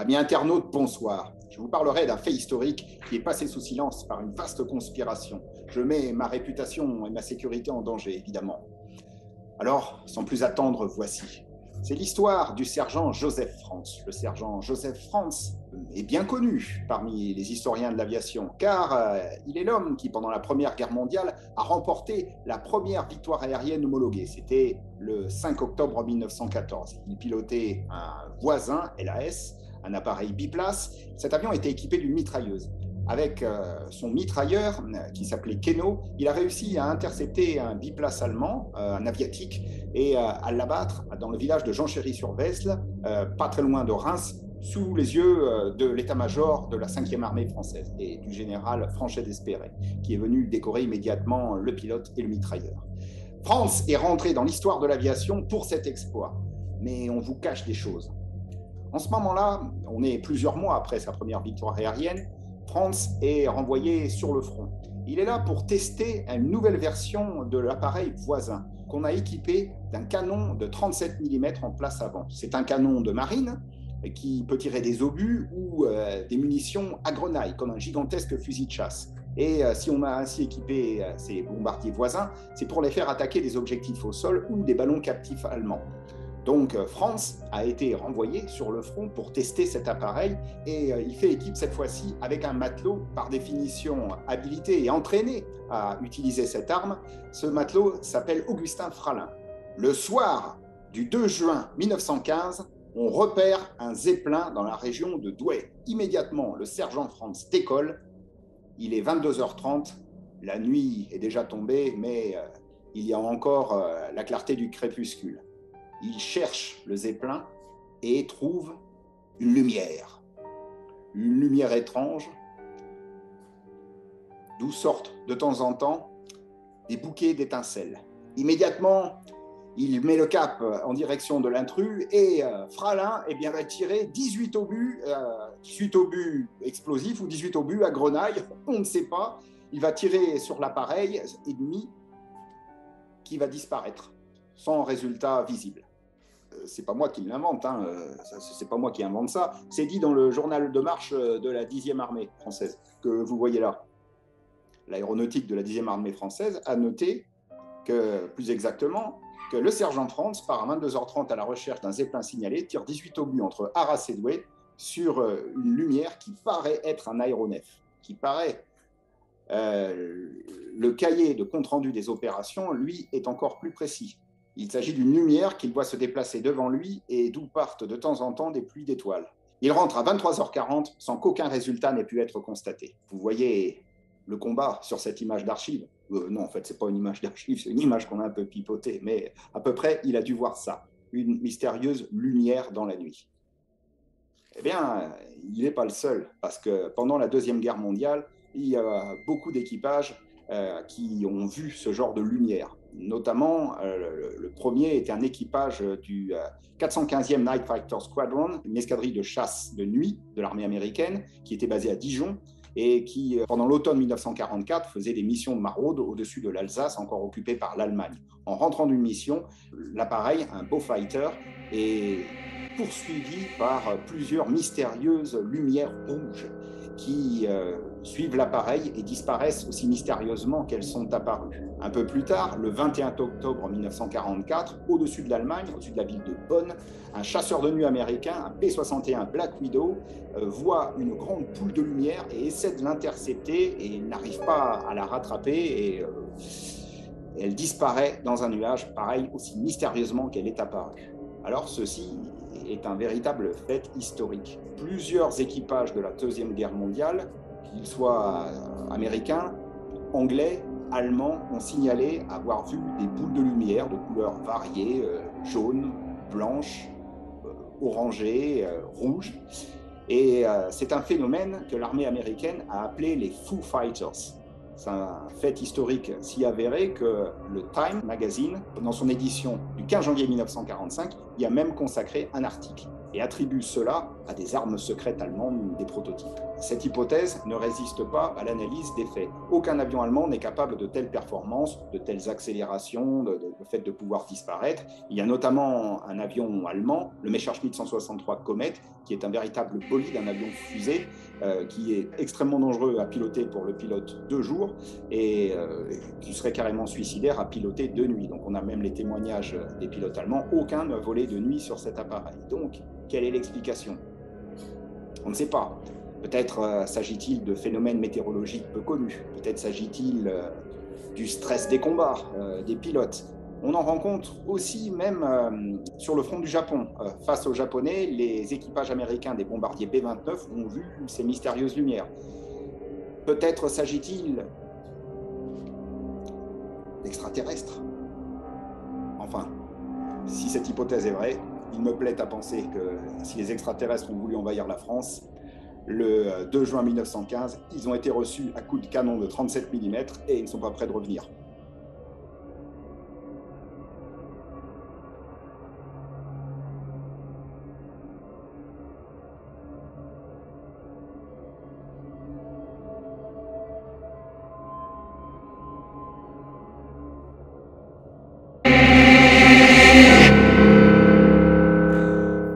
Amis internautes, bonsoir. Je vous parlerai d'un fait historique qui est passé sous silence par une vaste conspiration. Je mets ma réputation et ma sécurité en danger, évidemment. Alors, sans plus attendre, voici. C'est l'histoire du sergent Joseph Frantz. Le sergent Joseph Frantz est bien connu parmi les historiens de l'aviation, car il est l'homme qui, pendant la Première Guerre mondiale, a remporté la première victoire aérienne homologuée. C'était le 5 octobre 1914. Il pilotait un Voisin, LAS, un appareil biplace. Cet avion était équipé d'une mitrailleuse. Avec son mitrailleur, qui s'appelait Keno, il a réussi à intercepter un biplace allemand, un aviatique, et à l'abattre dans le village de Jean-Chéry-sur-Vesle, pas très loin de Reims, sous les yeux de l'état-major de la 5e armée française et du général Franchet d'Espéré, qui est venu décorer immédiatement le pilote et le mitrailleur. Frantz est rentré dans l'histoire de l'aviation pour cet exploit, mais on vous cache des choses. En ce moment-là, on est plusieurs mois après sa première victoire aérienne, Frantz est renvoyé sur le front. Il est là pour tester une nouvelle version de l'appareil Voisin, qu'on a équipé d'un canon de 37 mm en place avant. C'est un canon de marine qui peut tirer des obus ou des munitions à grenaille, comme un gigantesque fusil de chasse. Et si on a ainsi équipé ces bombardiers Voisins, c'est pour les faire attaquer des objectifs au sol ou des ballons captifs allemands. Donc Frantz a été renvoyé sur le front pour tester cet appareil et il fait équipe cette fois-ci avec un matelot par définition habilité et entraîné à utiliser cette arme. Ce matelot s'appelle Augustin Fralin. Le soir du 2 juin 1915, on repère un zeppelin dans la région de Douai. Immédiatement, le sergent Frantz décolle. Il est 22h30, la nuit est déjà tombée, mais il y a encore la clarté du crépuscule. Il cherche le zeppelin et trouve une lumière étrange, d'où sortent de temps en temps des bouquets d'étincelles. Immédiatement, il met le cap en direction de l'intrus et Fralin va tirer 18 obus explosifs ou 18 obus à grenaille, on ne sait pas. Il va tirer sur l'appareil ennemi qui va disparaître sans résultat visible. C'est pas moi qui l'invente, c'est pas moi qui invente ça. C'est dit dans le journal de marche de la 10e armée française, que vous voyez là. L'aéronautique de la 10e armée française a noté que, plus exactement, que le sergent Frantz part à 22h30 à la recherche d'un zeppelin signalé, tire 18 obus entre Arras et Douai sur une lumière qui paraît être un aéronef, qui paraît... le cahier de compte-rendu des opérations, lui, est encore plus précis. Il s'agit d'une lumière qui doit se déplacer devant lui et d'où partent de temps en temps des pluies d'étoiles. Il rentre à 23h40 sans qu'aucun résultat n'ait pu être constaté. Vous voyez le combat sur cette image d'archive. Non, en fait, ce n'est pas une image d'archive, c'est une image qu'on a un peu pipotée, mais à peu près, il a dû voir ça, une mystérieuse lumière dans la nuit. Eh bien, il n'est pas le seul, parce que pendant la Deuxième Guerre mondiale, il y a beaucoup d'équipages qui ont vu ce genre de lumière. Notamment, le premier était un équipage du 415e Night Fighter Squadron, une escadrille de chasse de nuit de l'armée américaine qui était basée à Dijon et qui, pendant l'automne 1944, faisait des missions de maraude au-dessus de l'Alsace, encore occupée par l'Allemagne. En rentrant d'une mission, l'appareil, un Beaufighter, est poursuivi par plusieurs mystérieuses lumières rouges qui suivent l'appareil et disparaissent aussi mystérieusement qu'elles sont apparues. Un peu plus tard, le 21 octobre 1944, au-dessus de l'Allemagne, au-dessus de la ville de Bonn, un chasseur de nuit américain, un P-61 Black Widow, voit une grande boule de lumière et essaie de l'intercepter et n'arrive pas à la rattraper et elle disparaît dans un nuage, pareil, aussi mystérieusement qu'elle est apparue. Alors ceci est un véritable fait historique. Plusieurs équipages de la Deuxième Guerre mondiale, qu'ils soient américains, anglais, allemands, ont signalé avoir vu des boules de lumière de couleurs variées, jaunes, blanches, orangées, rouges. Et c'est un phénomène que l'armée américaine a appelé les Foo Fighters. C'est un fait historique si avéré que le Time Magazine, dans son édition du 15 janvier 1945, y a même consacré un article et attribue cela à des armes secrètes allemandes, des prototypes. Cette hypothèse ne résiste pas à l'analyse des faits. Aucun avion allemand n'est capable de telles performances, de telles accélérations, le fait de pouvoir disparaître. Il y a notamment un avion allemand, le Messerschmitt 163 Comet, qui est un véritable bolide, un avion fusée, qui est extrêmement dangereux à piloter pour le pilote de jour et qui serait carrément suicidaire à piloter de nuit. Donc on a même les témoignages des pilotes allemands. Aucun n'a volé de nuit sur cet appareil. Donc, quelle est l'explication? On ne sait pas. Peut-être s'agit-il de phénomènes météorologiques peu connus. Peut-être s'agit-il du stress des combats des pilotes. On en rencontre aussi même sur le front du Japon. Face aux Japonais, les équipages américains des bombardiers B-29 ont vu ces mystérieuses lumières. Peut-être s'agit-il d'extraterrestres. Enfin, si cette hypothèse est vraie, il me plaît à penser que si les extraterrestres ont voulu envahir la France, le 2 juin 1915, ils ont été reçus à coups de canon de 37 mm et ils ne sont pas prêts de revenir.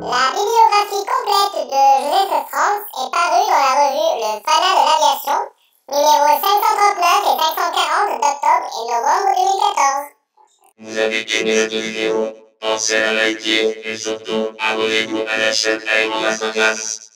La bibliographie complète de Joseph Franz est parue dans la revue Le Fanat de l'Aviation, numéro 539 et 540 d'octobre et novembre 2014. Vous avez aimé cette vidéo? Pensez à liker et surtout abonnez-vous à la chaîne Aéro Podcast.